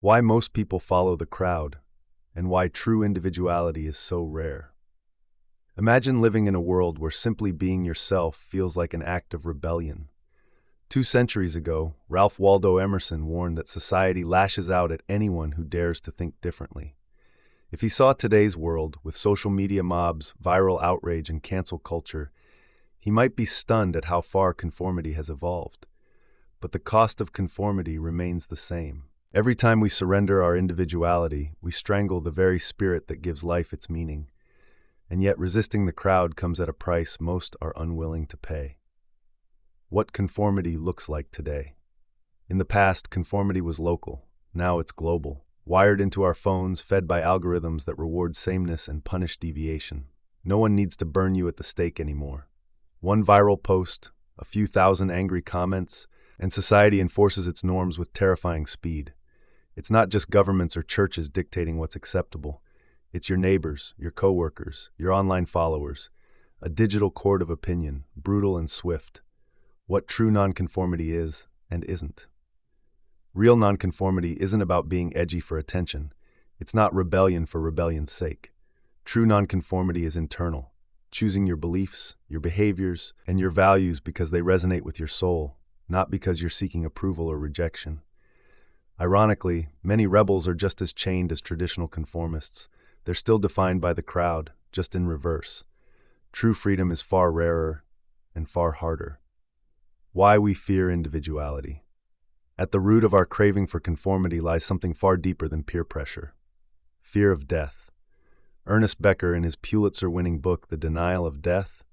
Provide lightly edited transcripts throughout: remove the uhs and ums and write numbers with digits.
Why most people follow the crowd, and why true individuality is so rare. Imagine living in a world where simply being yourself feels like an act of rebellion. 2 centuries ago, Ralph Waldo Emerson warned that society lashes out at anyone who dares to think differently. If he saw today's world, with social media mobs, viral outrage, and cancel culture, he might be stunned at how far conformity has evolved. But the cost of conformity remains the same. Every time we surrender our individuality, we strangle the very spirit that gives life its meaning. And yet resisting the crowd comes at a price most are unwilling to pay. What conformity looks like today. In the past, conformity was local. Now it's global, wired into our phones, fed by algorithms that reward sameness and punish deviation. No one needs to burn you at the stake anymore. One viral post, a few thousand angry comments, and society enforces its norms with terrifying speed. It's not just governments or churches dictating what's acceptable. It's your neighbors, your coworkers, your online followers. A digital court of opinion, brutal and swift. What true nonconformity is and isn't. Real nonconformity isn't about being edgy for attention. It's not rebellion for rebellion's sake. True nonconformity is internal, choosing your beliefs, your behaviors, and your values because they resonate with your soul, not because you're seeking approval or rejection. Ironically, many rebels are just as chained as traditional conformists. They're still defined by the crowd, just in reverse. True freedom is far rarer and far harder. Why we fear individuality. At the root of our craving for conformity lies something far deeper than peer pressure. Fear of death. Ernest Becker, in his Pulitzer-winning book, The Denial of Death,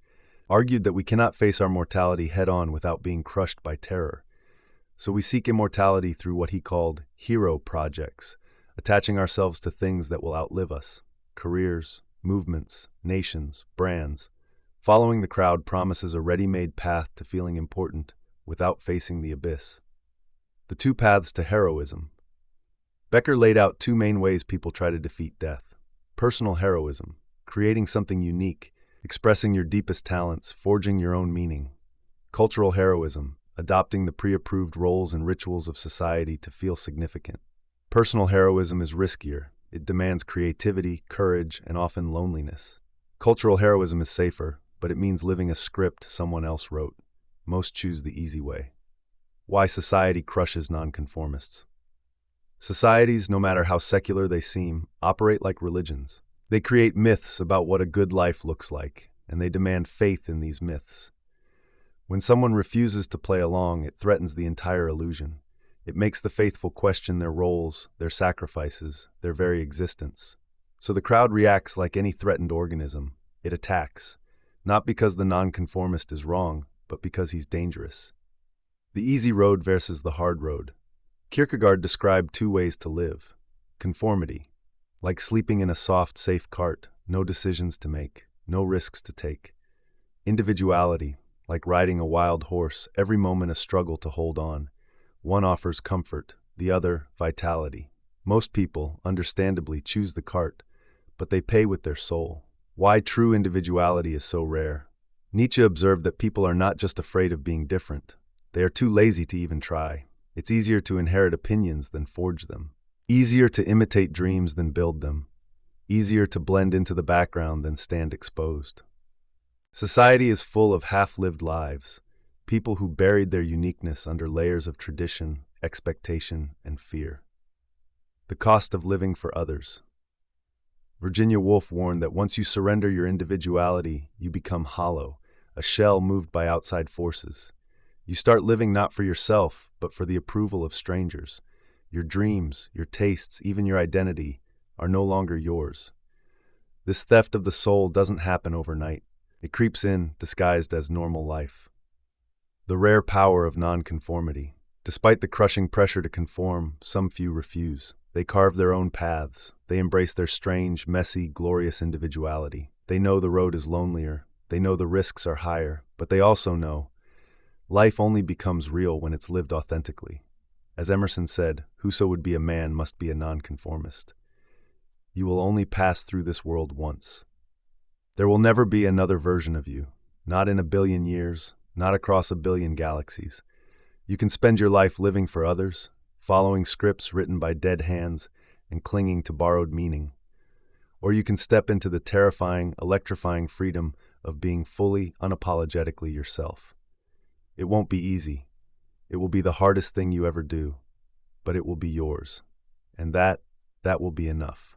argued that we cannot face our mortality head-on without being crushed by terror. So we seek immortality through what he called hero projects, attaching ourselves to things that will outlive us. Careers, movements, nations, brands. Following the crowd promises a ready-made path to feeling important without facing the abyss. The two paths to heroism. Becker laid out two main ways people try to defeat death. Personal heroism, creating something unique, expressing your deepest talents, forging your own meaning. Cultural heroism, adopting the pre-approved roles and rituals of society to feel significant. Personal heroism is riskier. It demands creativity, courage, and often loneliness. Cultural heroism is safer, but it means living a script someone else wrote. Most choose the easy way. Why society crushes nonconformists. Societies, no matter how secular they seem, operate like religions. They create myths about what a good life looks like, and they demand faith in these myths. When someone refuses to play along, it threatens the entire illusion. It makes the faithful question their roles, their sacrifices, their very existence. So the crowd reacts like any threatened organism. It attacks, not because the nonconformist is wrong, but because he's dangerous. The easy road versus the hard road. Kierkegaard described two ways to live. Conformity, like sleeping in a soft, safe cart, no decisions to make, no risks to take. Individuality, like riding a wild horse, every moment a struggle to hold on. One offers comfort, the other, vitality. Most people, understandably, choose the cart, but they pay with their soul. Why true individuality is so rare. Nietzsche observed that people are not just afraid of being different. They are too lazy to even try. It's easier to inherit opinions than forge them. Easier to imitate dreams than build them. Easier to blend into the background than stand exposed. Society is full of half-lived lives, people who buried their uniqueness under layers of tradition, expectation, and fear. The cost of living for others. Virginia Woolf warned that once you surrender your individuality, you become hollow, a shell moved by outside forces. You start living not for yourself, but for the approval of strangers. Your dreams, your tastes, even your identity are no longer yours. This theft of the soul doesn't happen overnight. It creeps in, disguised as normal life. The rare power of nonconformity. Despite the crushing pressure to conform, some few refuse. They carve their own paths. They embrace their strange, messy, glorious individuality. They know the road is lonelier. They know the risks are higher. But they also know life only becomes real when it's lived authentically. As Emerson said, whoso would be a man must be a nonconformist. You will only pass through this world once. There will never be another version of you, not in a billion years, not across a billion galaxies. You can spend your life living for others, following scripts written by dead hands and clinging to borrowed meaning. Or you can step into the terrifying, electrifying freedom of being fully, unapologetically yourself. It won't be easy. It will be the hardest thing you ever do, but it will be yours. And that will be enough.